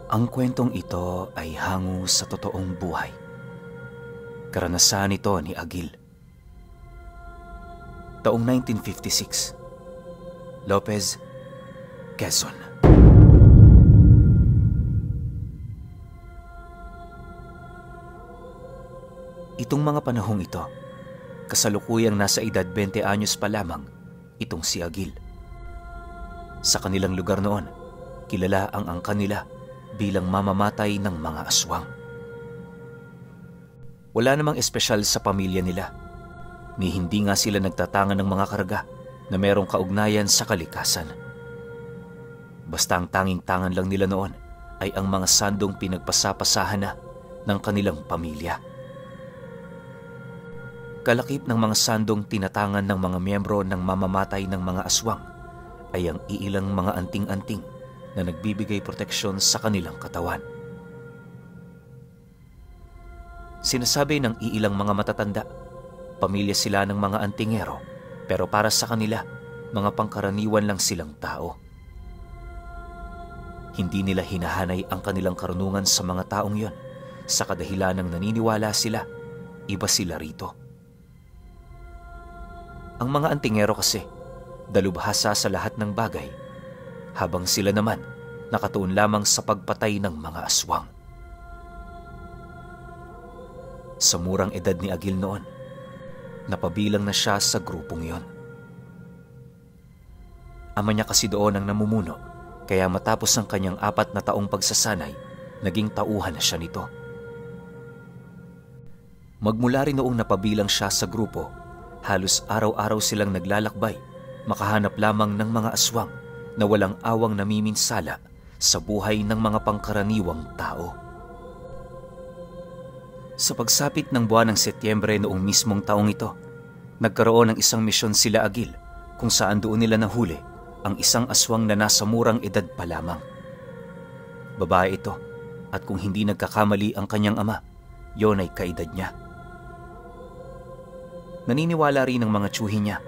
Ang kwentong ito ay hango sa totoong buhay. Karanasan ito ni Agil. Taong 1956, Lopez, Quezon. Itong mga panahong ito, kasalukuyang nasa edad 20 anyos pa lamang itong si Agil. Sa kanilang lugar noon, kilala ang angkan nila bilang mamamatay ng mga aswang. Wala namang espesyal sa pamilya nila, ni hindi nga sila nagtatangan ng mga karga na merong kaugnayan sa kalikasan. Basta ang tanging tangan lang nila noon ay ang mga sandong pinagpasapasahan na ng kanilang pamilya. Kalakip ng mga sandong tinatangan ng mga miyembro ng mamamatay ng mga aswang ay ang iilang mga anting-anting na nagbibigay proteksyon sa kanilang katawan. Sinasabi ng iilang mga matatanda, pamilya sila ng mga antingero, pero para sa kanila, mga pangkaraniwan lang silang tao. Hindi nila hinahanay ang kanilang karunungan sa mga taong yon, sa kadahilan ng naniniwala sila, iba sila rito. Ang mga antingero kasi, dalubhasa sa lahat ng bagay, habang sila naman nakatuon lamang sa pagpatay ng mga aswang. Sa murang edad ni Agil noon, napabilang na siya sa grupong yon. Ama niya kasi doon ang namumuno, kaya matapos ang kanyang 4 na taong pagsasanay, naging tauhan na siya nito. Magmula rin noong napabilang siya sa grupo, halos araw-araw silang naglalakbay, makahanap lamang ng mga aswang na walang awang namiminsala sa buhay ng mga pangkaraniwang tao. Sa pagsapit ng buwan ng Setyembre noong mismong taong ito, nagkaroon ng isang misyon sila Agil kung saan doon nila nahuli ang isang aswang na nasa murang edad pa lamang. Babae ito at kung hindi nagkakamali ang kanyang ama, yon ay kaedad niya. Naniniwala rin ng mga tiyuhin niya,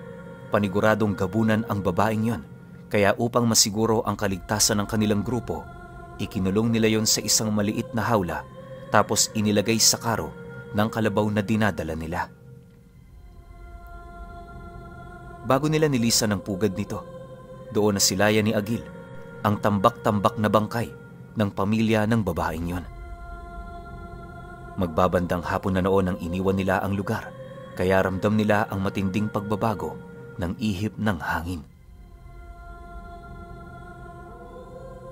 paniguradong gabunan ang babaeng yon, kaya upang masiguro ang kaligtasan ng kanilang grupo, ikinulong nila yon sa isang maliit na hawla tapos inilagay sa karo ng kalabaw na dinadala nila. Bago nila nilisan ang pugad nito, doon na silayan ni Agil ang tambak-tambak na bangkay ng pamilya ng babaeng yon. Magbabandang hapon na noon ang iniwan nila ang lugar, kaya ramdam nila ang matinding pagbabago ng ihip ng hangin.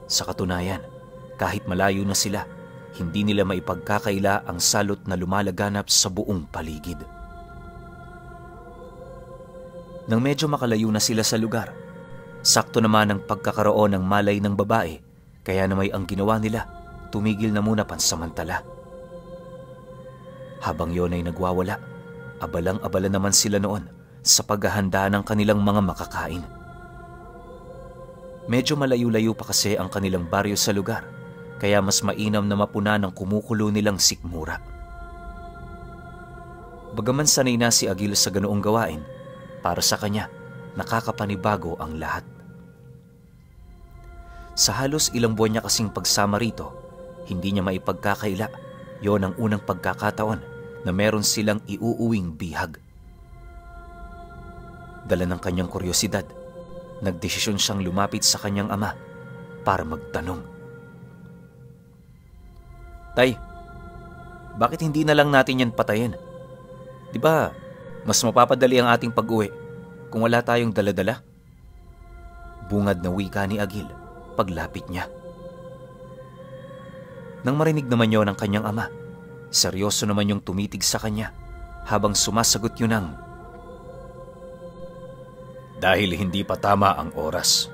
Sa katunayan, kahit malayo na sila, hindi nila maipagkakaila ang salot na lumalaganap sa buong paligid. Nang medyo makalayo na sila sa lugar, sakto naman ang pagkakaroon ng malay ng babae, kaya naman ang ginawa nila, tumigil na muna pansamantala. Habang yon ay nagwawala, abalang-abala naman sila noon sa paghahanda ng kanilang mga makakain. Medyo malayo-layo pa kasi ang kanilang baryo sa lugar, kaya mas mainam na mapuna ng kumukulo nilang sikmura. Bagaman sanay na si Agil sa ganoong gawain, para sa kanya, nakakapanibago ang lahat. Sa halos ilang buwan niya kasing pagsama rito, hindi niya maipagkakaila, yon ang unang pagkakataon na meron silang iuuwing bihag. Dala ng kanyang kuryosidad, nagdesisyon siyang lumapit sa kanyang ama para magtanong. Tay, bakit hindi na lang natin yan patayin? Di ba, mas mapapadali ang ating pag-uwi kung wala tayong daladala? Bungad na wika ni Agil paglapit niya. Nang marinig naman yon ng kanyang ama, seryoso naman yung tumitig sa kanya habang sumasagot yun ng, dahil hindi pa tama ang oras.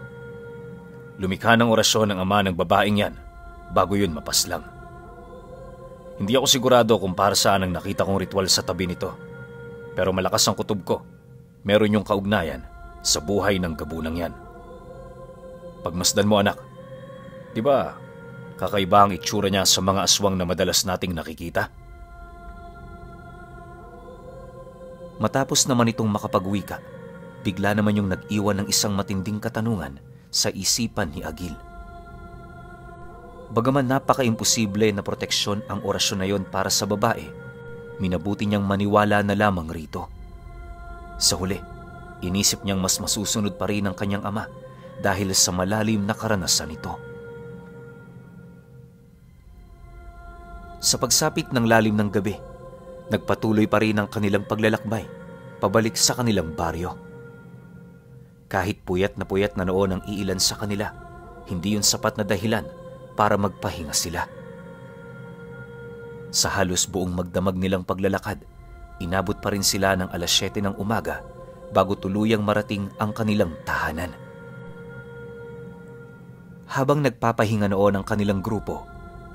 Lumikha ng orasyon ng ama ng babaeng yan bago yun mapaslang. Hindi ako sigurado kung para saan ang nakita kong ritual sa tabi nito, pero malakas ang kutob ko. Meron yung kaugnayan sa buhay ng gabunang yan. Pagmasdan mo anak, di ba kakaiba ang itsura niya sa mga aswang na madalas nating nakikita? Matapos naman itong makapagwika, bigla naman yung nag-iwan ng isang matinding katanungan sa isipan ni Agil. Bagaman napaka-imposible na proteksyon ang orasyon na yon para sa babae, minabuti niyang maniwala na lamang rito. Sa huli, inisip niyang mas masusunod pa rin ang kanyang ama dahil sa malalim na karanasan nito. Sa pagsapit ng lalim ng gabi, nagpatuloy pa rin ang kanilang paglalakbay pabalik sa kanilang baryo. Kahit puyat na noon ang iilan sa kanila, hindi yun sapat na dahilan para magpahinga sila. Sa halos buong magdamag nilang paglalakad, inabot pa rin sila ng 7:00 ng umaga bago tuluyang marating ang kanilang tahanan. Habang nagpapahinga noon ang kanilang grupo,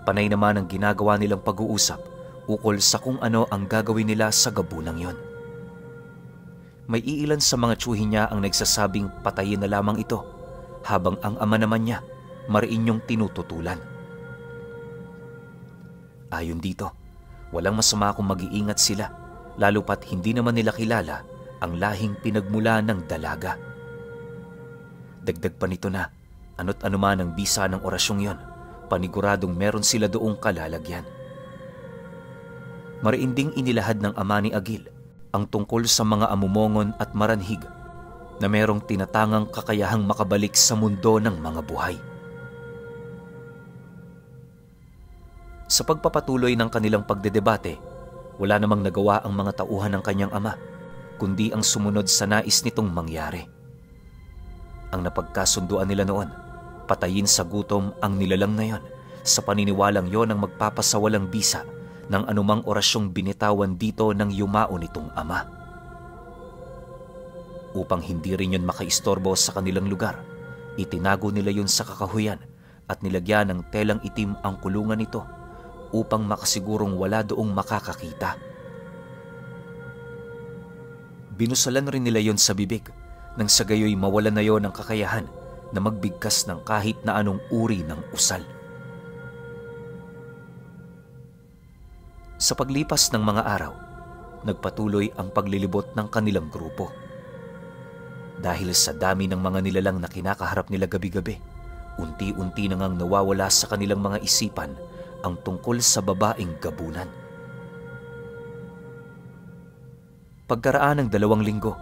panay naman ang ginagawa nilang pag-uusap ukol sa kung ano ang gagawin nila sa gabunang yon. May iilan sa mga tiyuhin niya ang nagsasabing patayin na lamang ito, habang ang ama naman niya mariin yung tinututulan. Ayon dito, walang masama kung mag-iingat sila, lalo pat hindi naman nila kilala ang lahing pinagmula ng dalaga. Dagdag pa nito na, ano't anuman ang bisa ng orasyong yon, paniguradong meron sila doong kalalagyan. Mariin ding inilahad ng ama ni Agil ang tungkol sa mga amumongon at maranhig na merong tinatangang kakayahang makabalik sa mundo ng mga buhay. Sa pagpapatuloy ng kanilang pagdedebate, wala namang nagawa ang mga tauhan ng kanyang ama, kundi ang sumunod sa nais nitong mangyari. Ang napagkasunduan nila noon, patayin sa gutom ang nilalang na yon, sa paniniwalang yon ang magpapasawalang bisa ng anumang orasyong binitawan dito ng yumao nitong ama. Upang hindi rin yon makaistorbo sa kanilang lugar, itinago nila yon sa kakahuyan at nilagyan ng telang itim ang kulungan nito upang makasigurong wala doong makakakita. Binusalan rin nila yon sa bibig nang sa gayoy mawalan na yon ng kakayahan na magbigkas ng kahit na anong uri ng usal. Sa paglipas ng mga araw, nagpatuloy ang paglilibot ng kanilang grupo. Dahil sa dami ng mga nilalang na kinakaharap nila gabi-gabi, unti-unti na ngang nawawala sa kanilang mga isipan ang tungkol sa babaeng gabunan. Pagkaraan ng 2 linggo,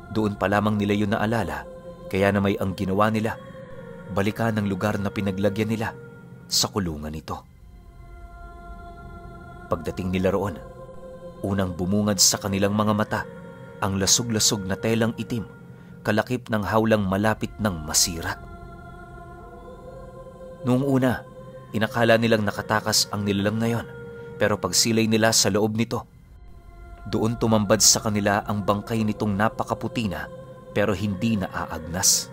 doon pa lamang nila yun naalala, kaya na may ang ginawa nila, balikan ng lugar na pinaglagyan nila sa kulungan nito. Pagdating nila roon, unang bumungad sa kanilang mga mata ang lasog-lasog na telang itim, kalakip ng hawlang malapit ng masira. Noong una, inakala nilang nakatakas ang nilalang na yon, pero pagsilay nila sa loob nito, doon tumambad sa kanila ang bangkay nitong napakaputi na pero hindi naaagnas.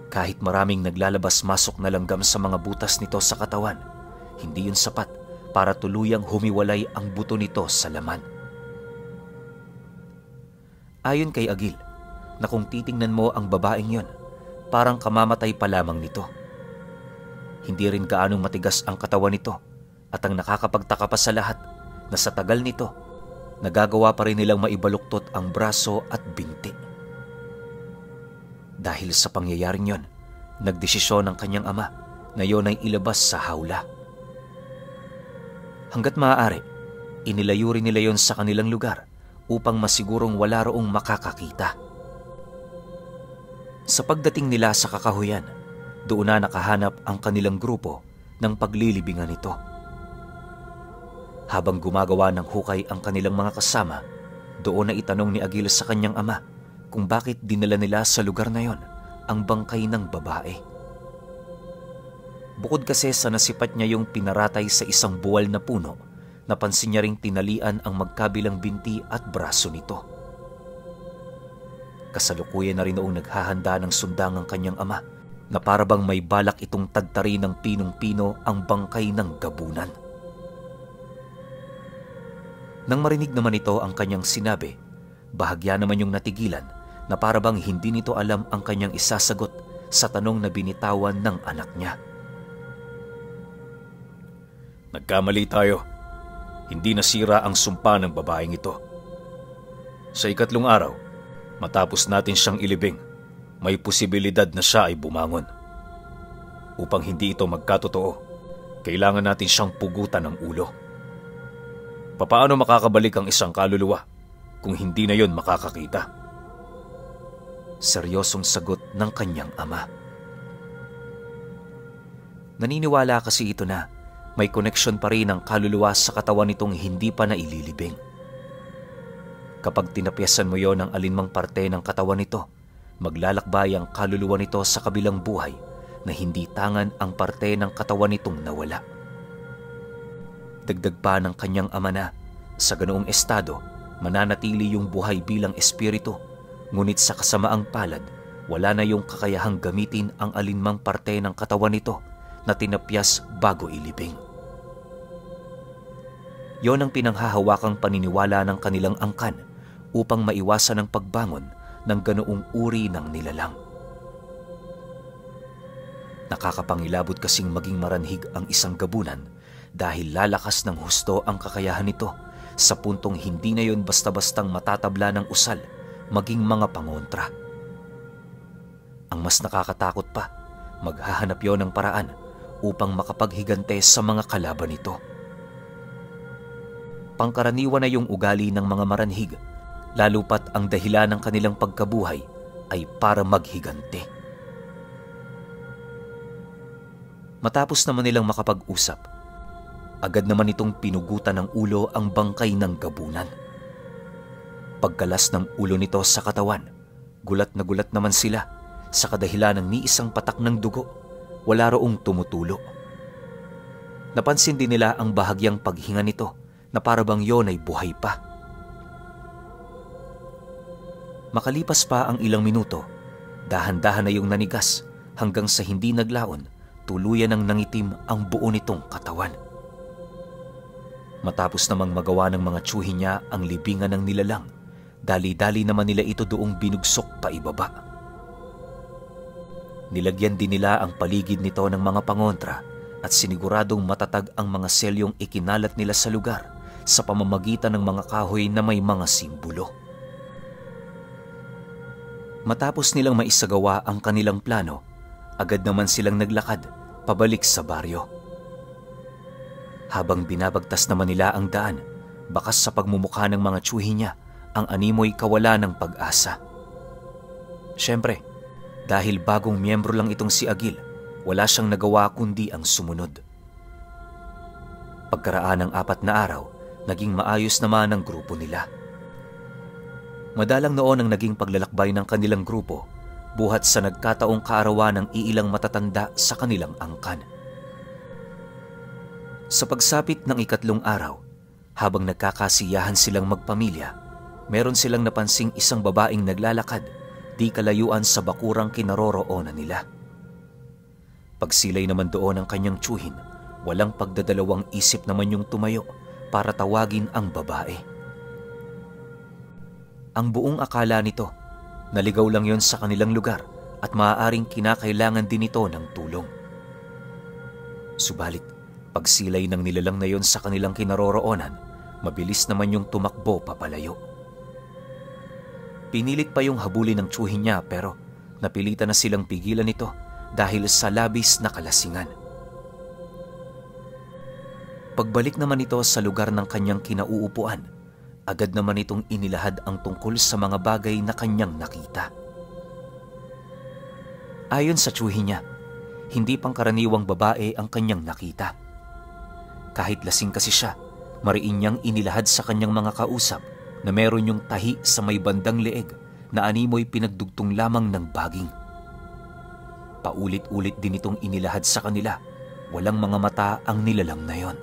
Kahit maraming naglalabas-masok na langgam sa mga butas nito sa katawan, hindi yun sapat para tuluyang humiwalay ang buto nito sa laman. Ayon kay Agil, na kung titingnan mo ang babaeng yon, parang kamamatay pa lamang nito. Hindi rin gaanong matigas ang katawan nito at ang nakakapagtaka pa sa lahat na sa tagal nito, nagagawa pa rin nilang maibaluktot ang braso at binti. Dahil sa pangyayaring yon, nagdesisyon ang kanyang ama na yon ay ilabas sa hawla. Hanggat maaari, inilayo rin nila yon sa kanilang lugar upang masigurong wala roong makakakita. Sa pagdating nila sa kakahuyan, doon na nakahanap ang kanilang grupo ng paglilibingan nito. Habang gumagawa ng hukay ang kanilang mga kasama, doon na itanong ni Agil sa kanyang ama kung bakit dinala nila sa lugar na yon ang bangkay ng babae. Bukod kasi sa nasipat niya yung pinaratay sa isang buwal na puno, napansin niya ring tinalian ang magkabilang binti at braso nito. Kasalukuyan na rin noong naghahanda ng sundang ang kanyang ama na parabang may balak itong tadtari ng pinong-pino ang bangkay ng gabunan. Nang marinig naman ito ang kanyang sinabi, bahagya naman yung natigilan na parabang hindi nito alam ang kanyang isasagot sa tanong na binitawan ng anak niya. Nagkamali tayo. Hindi nasira ang sumpa ng babaeng ito. Sa 3 araw, matapos natin siyang ilibing, may posibilidad na siya ay bumangon. Upang hindi ito magkatotoo, kailangan natin siyang pugutan ng ulo. Papaano makakabalik ang isang kaluluwa kung hindi na yon makakakita? Seryosong sagot ng kanyang ama. Naniniwala kasi ito na may koneksyon pa rin ang kaluluwa sa katawan nitong hindi pa naililibing. Kapag tinapyasan mo yon ng alinmang parte ng katawan nito, maglalakbay ang kaluluwa nito sa kabilang buhay na hindi tangan ang parte ng katawan nitong nawala. Dagdag pa ng kanyang ama na, sa ganoong estado, mananatili yung buhay bilang espiritu, ngunit sa kasamaang palad, wala na yung kakayahang gamitin ang alinmang parte ng katawan nito na tinapyas bago ilibing. Yon ang pinanghahawakang paniniwala ng kanilang angkan upang maiwasan ang pagbangon ng ganoong uri ng nilalang. Nakakapangilabot kasing maging maranhig ang isang gabunan dahil lalakas ng husto ang kakayahan nito sa puntong hindi na yon basta-bastang matatabla ng usal maging mga pangontra. Ang mas nakakatakot pa, maghahanap yon ng paraan upang makapaghigante sa mga kalaban nito. Pangkaraniwan na yung ugali ng mga maranhig, lalo pat ang dahilan ng kanilang pagkabuhay ay para maghigante. Matapos naman nilang makapag-usap, agad naman itong pinugutan ng ulo ang bangkay ng gabunan. Pagkalas ng ulo nito sa katawan, gulat na gulat naman sila sa kadahilan ng ni isang patak ng dugo, wala roong tumutulo. Napansin din nila ang bahagyang paghinga nito na parabang yon ay buhay pa. Makalipas pa ang ilang minuto, dahan-dahan na yung nanigas hanggang sa hindi naglaon, tuluyan ng nangitim ang buo nitong katawan. Matapos namang magawa ng mga tsuhi niya ang libingan ng nilalang, dali-dali naman nila ito doong binugsok pa ibaba. Nilagyan din nila ang paligid nito ng mga pangontra at siniguradong matatag ang mga selyong ikinalat nila sa lugar sa pamamagitan ng mga kahoy na may mga simbolo. Matapos nilang maisagawa ang kanilang plano, agad naman silang naglakad pabalik sa baryo. Habang binabagtas naman nila ang daan, bakas sa pagmumukha ng mga tsuhi niya, ang animoy kawala ng pag-asa. Siyempre, dahil bagong miyembro lang itong si Agil, wala siyang nagawa kundi ang sumunod. Pagkaraan ng 4 na araw, naging maayos naman ang grupo nila. Madalang noon ang naging paglalakbay ng kanilang grupo, buhat sa nagkataong kaarawan ng iilang matatanda sa kanilang angkan. Sa pagsapit ng 3 araw, habang nagkakasiyahan silang magpamilya, meron silang napansing isang babaeng naglalakad di kalayuan sa bakurang kinaroroonan nila. Pagsilay naman doon ng kanyang tsuhin, walang pagdadalawang isip naman yung tumayo para tawagin ang babae. Ang buong akala nito, naligaw lang yon sa kanilang lugar at maaaring kinakailangan din ito ng tulong. Subalit, pagsilay ng nilalang na yon sa kanilang kinaroroonan, mabilis naman yung tumakbo papalayo. Pinilit pa yung habulin ng tsuhin niya pero napilitan na silang pigilan ito dahil sa labis na kalasingan. Pagbalik naman ito sa lugar ng kanyang kinauupuan, agad naman itong inilahad ang tungkol sa mga bagay na kanyang nakita. Ayon sa tsuhi niya, hindi pangkaraniwang babae ang kanyang nakita. Kahit lasing kasi siya, mariin niyang inilahad sa kanyang mga kausap na meron yung tahi sa may bandang leeg na animoy pinagdugtong lamang ng baging. Paulit-ulit din itong inilahad sa kanila, walang mga mata ang nilalang na yon.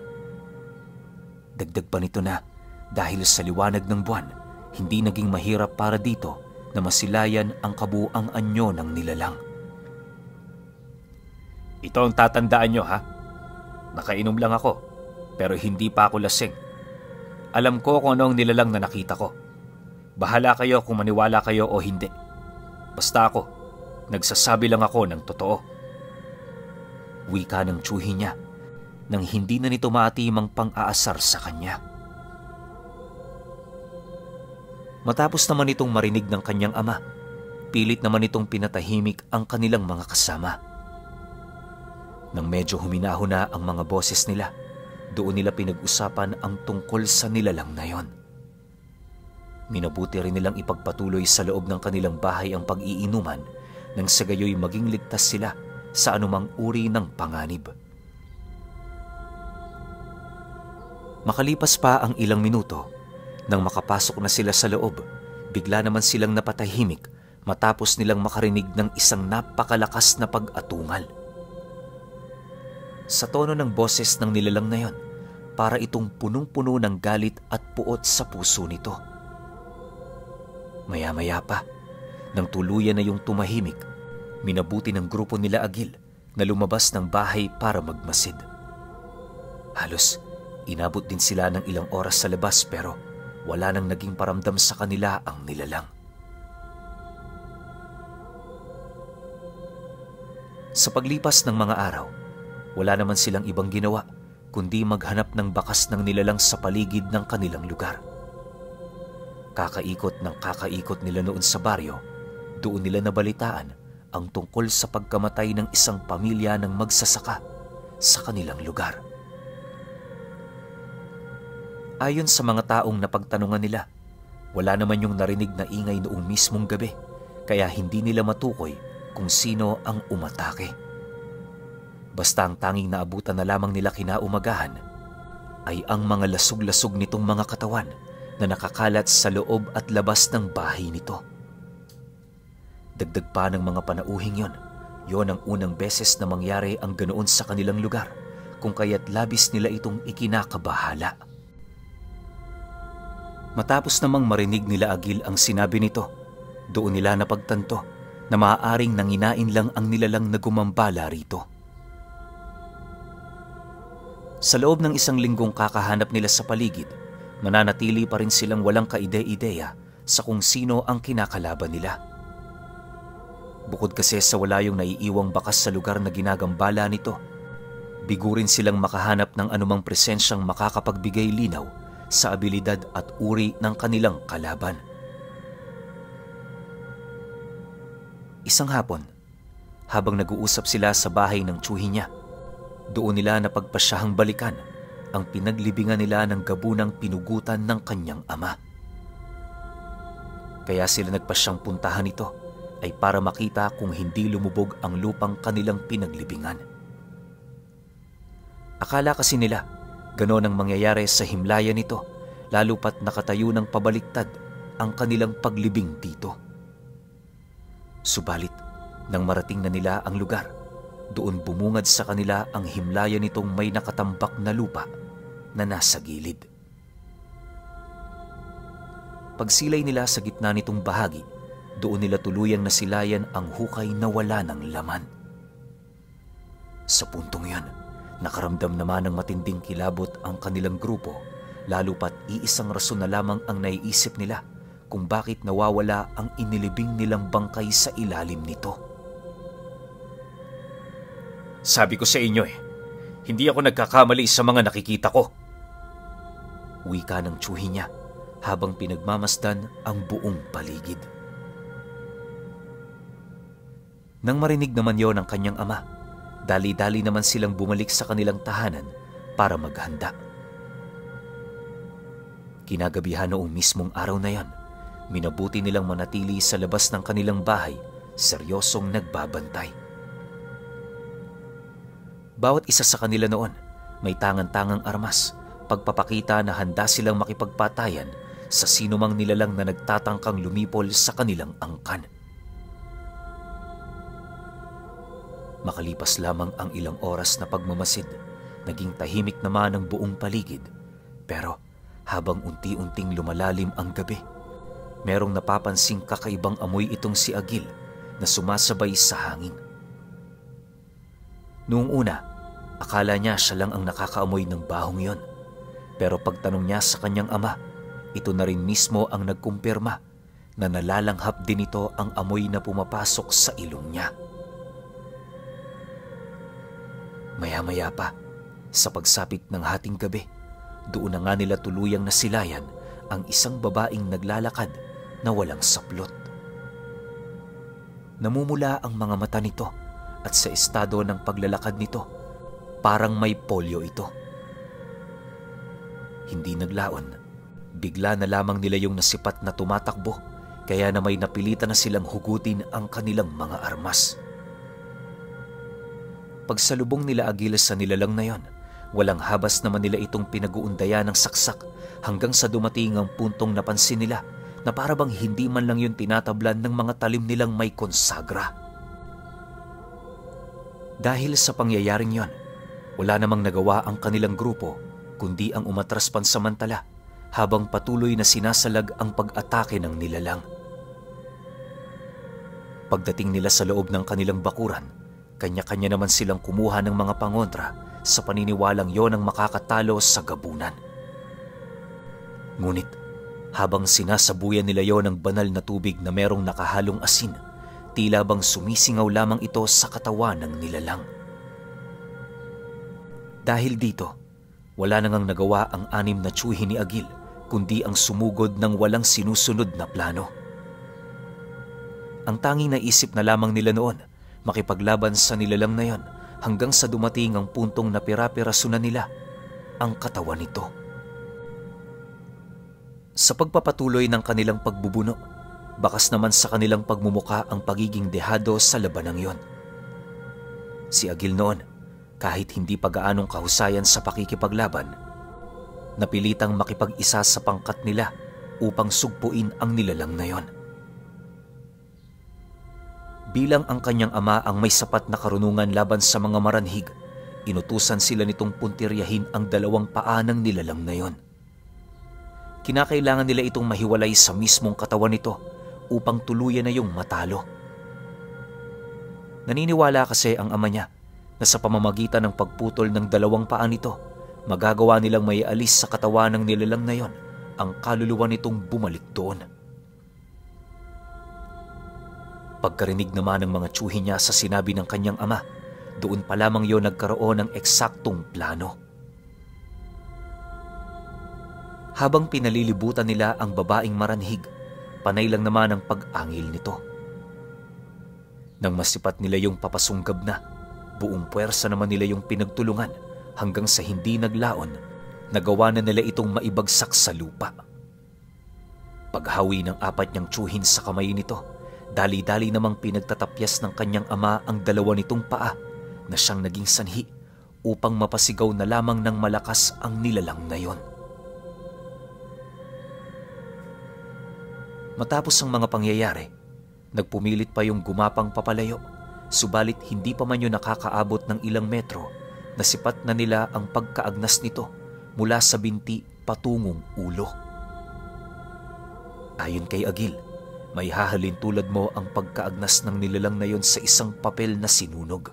Dagdag pa nito na, dahil sa liwanag ng buwan, hindi naging mahirap para dito na masilayan ang kabuang anyo ng nilalang. Ito ang tatandaan nyo, ha? Nakainom lang ako, pero hindi pa ako lasing. Alam ko kung ano ang nilalang na nakita ko. Bahala kayo kung maniwala kayo o hindi. Basta ako, nagsasabi lang ako ng totoo. Wika ng tsuhi niya, nang hindi na nito maatimang pang-aasar sa kanya. Matapos naman itong marinig ng kanyang ama, pilit naman itong pinatahimik ang kanilang mga kasama. Nang medyo huminaho na ang mga boses nila, doon nila pinag-usapan ang tungkol sa nilalang na yon. Minabuti rin nilang ipagpatuloy sa loob ng kanilang bahay ang pag-iinuman nang sa gayoy maging ligtas sila sa anumang uri ng panganib. Makalipas pa ang ilang minuto, nang makapasok na sila sa loob, bigla naman silang napatahimik matapos nilang makarinig ng isang napakalakas na pag-atungal. Sa tono ng boses ng nilalang na yon, para itong punong-puno ng galit at puot sa puso nito. Maya-maya pa, nang tuluyan na yung tumahimik, minabuti ng grupo nila Agil na lumabas ng bahay para magmasid. Halos inabot din sila ng ilang oras sa labas pero wala nang naging paramdam sa kanila ang nilalang. Sa paglipas ng mga araw, wala naman silang ibang ginawa kundi maghanap ng bakas ng nilalang sa paligid ng kanilang lugar. Kakaikot ng kakaikot nila noon sa baryo, doon nila nabalitaan ang tungkol sa pagkamatay ng isang pamilya ng magsasaka sa kanilang lugar. Ayon sa mga taong napagtanungan nila, wala naman yung narinig na ingay noong mismong gabi, kaya hindi nila matukoy kung sino ang umatake. Basta ang tanging naabutan na lamang nila kinaumagahan ay ang mga lasug-lasug nitong mga katawan na nakakalat sa loob at labas ng bahay nito. Dagdag pa ng mga panauhing yon ang unang beses na mangyari ang ganoon sa kanilang lugar, kung kaya't labis nila itong ikinakabahala. Matapos namang marinig nila Agil ang sinabi nito, doon nila napagtanto na maaaring nanginain lang ang nilalang na gumambala rito. Sa loob ng isang linggong kakahanap nila sa paligid, mananatili pa rin silang walang kaide-ideya sa kung sino ang kinakalaban nila. Bukod kasi sa wala yung naiiwang bakas sa lugar na ginagambala nito, bigo rin silang makahanap ng anumang presensyang makakapagbigay linaw sa abilidad at uri ng kanilang kalaban. Isang hapon, habang nag-uusap sila sa bahay ng tsuhi niya, doon nila napagpasyahang balikan ang pinaglibingan nila ng gabunang pinugutan ng kanyang ama. Kaya sila nagpasyang puntahan ito ay para makita kung hindi lumubog ang lupang kanilang pinaglibingan. Akala kasi nila ganon ang mangyayari sa himlayan nito, lalo pat nakatayo ng pabaliktad ang kanilang paglibing dito. Subalit, nang marating na nila ang lugar, doon bumungad sa kanila ang himlayan nitong may nakatambak na lupa na nasa gilid. Pagsilay nila sa gitna nitong bahagi, doon nila tuluyang nasilayan ang hukay na wala ng laman. Sa puntong yan, nakaramdam naman ng matinding kilabot ang kanilang grupo, lalo pat iisang rason na lamang ang naiisip nila kung bakit nawawala ang inilibing nilang bangkay sa ilalim nito. Sabi ko sa inyo hindi ako nagkakamali sa mga nakikita ko. Wika ng tsuhi niya habang pinagmamasdan ang buong paligid. Nang marinig naman yon ng kanyang ama, dali-dali naman silang bumalik sa kanilang tahanan para maghanda. Kinagabihan noong mismong araw na yon, minabuti nilang manatili sa labas ng kanilang bahay, seryosong nagbabantay. Bawat isa sa kanila noon may tangan-tangang armas, pagpapakita na handa silang makipagpatayan sa sinumang nilalang na nagtatangkang lumipol sa kanilang angkan. Makalipas lamang ang ilang oras na pagmamasid, naging tahimik naman ang buong paligid. Pero habang unti-unting lumalalim ang gabi, merong napapansing kakaibang amoy itong si Agil na sumasabay sa hangin. Noong una, akala niya siya lang ang nakakaamoy ng bahong yon. Pero pagtanong niya sa kanyang ama, ito na rin mismo ang nagkumpirma na nalalanghap din ito ang amoy na pumapasok sa ilong niya. Maya-maya pa, sa pagsapit ng hating gabi, doon na nga nila tuluyang nasilayan ang isang babaeng naglalakad na walang saplot. Namumula ang mga mata nito at sa estado ng paglalakad nito, parang may polio ito. Hindi naglaon, bigla na lamang nila yung nasipat na tumatakbo, kaya na may napilitan na silang hugutin ang kanilang mga armas. Pagsalubong nila Agiles sa nilalang na yon, walang habas naman nila itong pinag-uundayan ng saksak hanggang sa dumating ang puntong napansin nila na parabang hindi man lang yun tinatablan ng mga talim nilang may konsagra. Dahil sa pangyayaring yon, wala namang nagawa ang kanilang grupo kundi ang umatras pansamantala habang patuloy na sinasalag ang pag-atake ng nilalang. Pagdating nila sa loob ng kanilang bakuran, kanya-kanya naman silang kumuha ng mga pangontra sa paniniwalang yon ang makakatalo sa gabunan. Ngunit habang sinasabuyan nila yon ng banal na tubig na merong nakahalong asin, tila bang sumisingaw lamang ito sa katawan ng nilalang. Dahil dito, wala nang nagawa ang 6 na tiyuhin ni Agil kundi ang sumugod ng walang sinusunod na plano. Ang tanging naisip na lamang nila noon, makipaglaban sa nilalang na yon hanggang sa dumating ang puntong napira-piraso na nila ang katawan nito. Sa pagpapatuloy ng kanilang pagbubuno, bakas naman sa kanilang pagmumuka ang pagiging dehado sa labanang yon. Si Agil noon, kahit hindi pa gaanong kahusayan sa pakikipaglaban, napilitang makipag-isa sa pangkat nila upang sugpuin ang nilalang na yon. Bilang ang kanyang ama ang may sapat na karunungan laban sa mga maranhig, inutusan sila nitong puntiryahin ang 2 paa ng nilalang na yon. Kinakailangan nila itong mahiwalay sa mismong katawan nito upang tuluyan na yung matalo. Naniniwala kasi ang ama niya na sa pamamagitan ng pagputol ng 2 paa nito, magagawa nilang maialis sa katawan ng nilalang na yon ang kaluluwa nitong bumalik doon. Pagkarinig naman ng mga tiyuhin niya sa sinabi ng kanyang ama, doon pa lamang yon nagkaroon ng eksaktong plano. Habang pinalilibutan nila ang babaeng maranhig, panay lang naman ang pag-angil nito. Nang masipat nila yung papasunggab na, buong puwersa naman nila yung pinagtulungan hanggang sa hindi naglaon, nagawa na nila itong maibagsak sa lupa. Paghawi ng 4 niyang tiyuhin sa kamay nito, dali-dali namang pinagtatapyas ng kanyang ama ang 2 nitong paa na siyang naging sanhi upang mapasigaw na lamang ng malakas ang nilalang na yon. Matapos ang mga pangyayari, nagpumilit pa yung gumapang papalayo, subalit hindi pa man yun nakakaabot ng ilang metro, nasipat na nila ang pagkaagnas nito mula sa binti patungong ulo. Ayon kay Agil, may hahalin tulad mo ang pagkaagnas ng nilalang na yon sa isang papel na sinunog.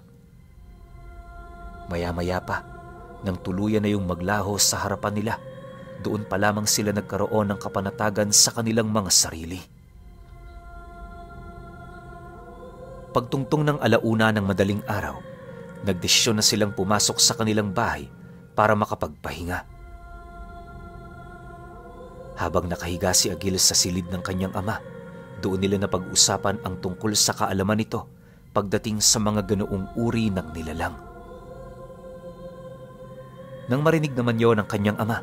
Maya-maya pa, nang tuluyan na yung maglaho sa harapan nila, doon pa lamang sila nagkaroon ng kapanatagan sa kanilang mga sarili. Pagtungtong ng 1:00 ng madaling araw, nagdesisyon na silang pumasok sa kanilang bahay para makapagpahinga. Habang nakahiga si Agil sa silid ng kanyang ama, doon nila napag-usapan ang tungkol sa kaalaman nito pagdating sa mga ganoong uri ng nilalang. Nang marinig naman yon ng kanyang ama,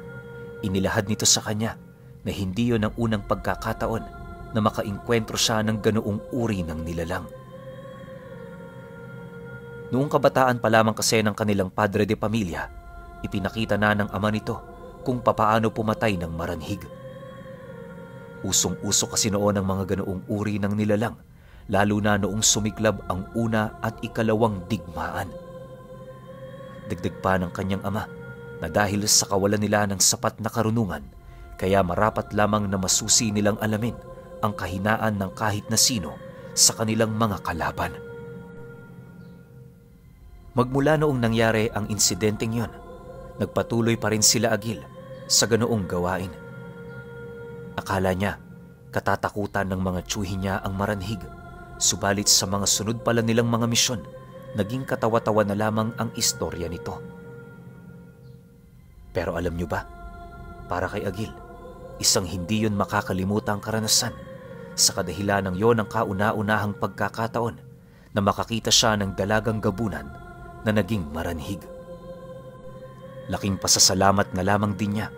inilahad nito sa kanya na hindi yon ang unang pagkakataon na makainkwentro siya ng ganoong uri ng nilalang. Noong kabataan pa lamang kasi ng kanilang padre de pamilya, ipinakita na ng ama nito kung papaano pumatay ng maranhig. Usong-uso kasi noon ang mga ganoong uri ng nilalang, lalo na noong sumiklab ang 1 at 2 digmaan. Dagdag pa ng kanyang ama na dahil sa kawalan nila ng sapat na karunungan, kaya marapat lamang na masusi nilang alamin ang kahinaan ng kahit na sino sa kanilang mga kalaban. Magmula noong nangyari ang insidenteng yon, nagpatuloy pa rin sila Agil sa ganoong gawain. Akala niya, katatakutan ng mga tiyuhin niya ang maranhig, subalit sa mga sunod pala nilang mga misyon, naging katawa-tawa na lamang ang istorya nito. Pero alam niyo ba, para kay Agil, isang hindi yon makakalimutang karanasan sa kadahilan ng yon ang kauna-unahang pagkakataon na makakita siya ng dalagang gabunan na naging maranhig. Laking pasasalamat na lamang din niya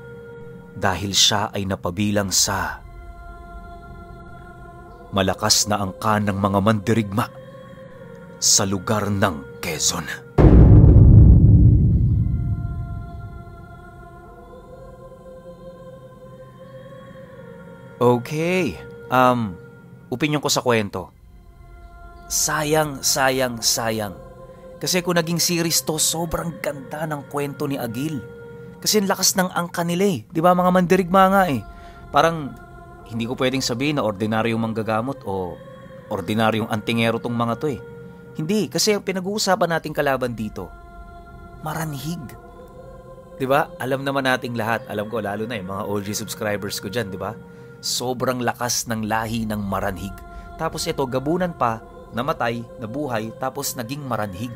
dahil siya ay napabilang sa malakas na angkan ng mga mandirigma sa lugar ng Quezon. Okay, opinyon ko sa kwento. Sayang. Kasi kung naging series to, sobrang ganda ng kwento ni Agil. Kasi ang lakas ng angka nila eh. Di ba mga mandirigma nga eh. Parang hindi ko pwedeng sabihin na ordinaryong manggagamot o ordinaryong antingero tong mga to eh. Hindi, kasi pinag-uusapan nating kalaban dito, maranhig. Di ba? Alam naman nating lahat. Alam ko lalo na yung mga OG subscribers ko dyan, di ba? Sobrang lakas ng lahi ng maranhig. Tapos ito, gabunan pa, namatay, nabuhay, tapos naging maranhig.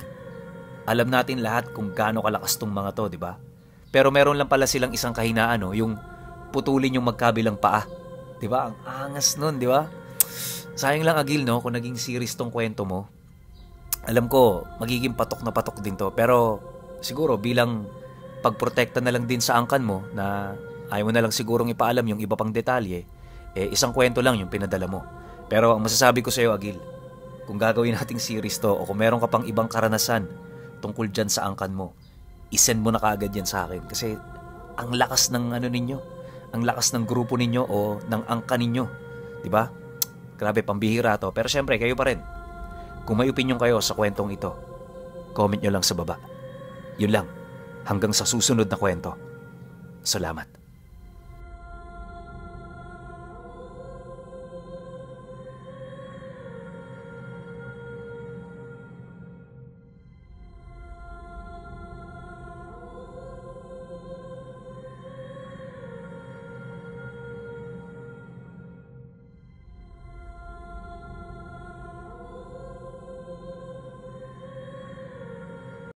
Alam natin lahat kung gaano kalakas tong mga to, di ba? Pero meron lang pala silang isang kahinaan, no? Yung putulin yung magkabilang paa. Di ba? Ang angas nun, di ba? Sayang lang, Agil, no? Kung naging series tong kwento mo. Alam ko, magiging patok na patok din to. Pero siguro bilang pagprotekta na lang din sa angkan mo na ayaw mo na lang sigurong ipaalam yung iba pang detalye, isang kwento lang yung pinadala mo. Pero ang masasabi ko sa iyo, Agil, kung gagawin nating series to o kung meron ka pang ibang karanasan tungkol dyan sa angkan mo, isend mo na kaagad yan sa akin. Kasi ang lakas ng ninyo, ang lakas ng grupo ninyo o ng angkan ninyo. Diba? Grabe, pambihira to. Pero syempre, kayo pa rin. Kung may opinion kayo sa kwentong ito, comment nyo lang sa baba. Yun lang. Hanggang sa susunod na kwento. Salamat.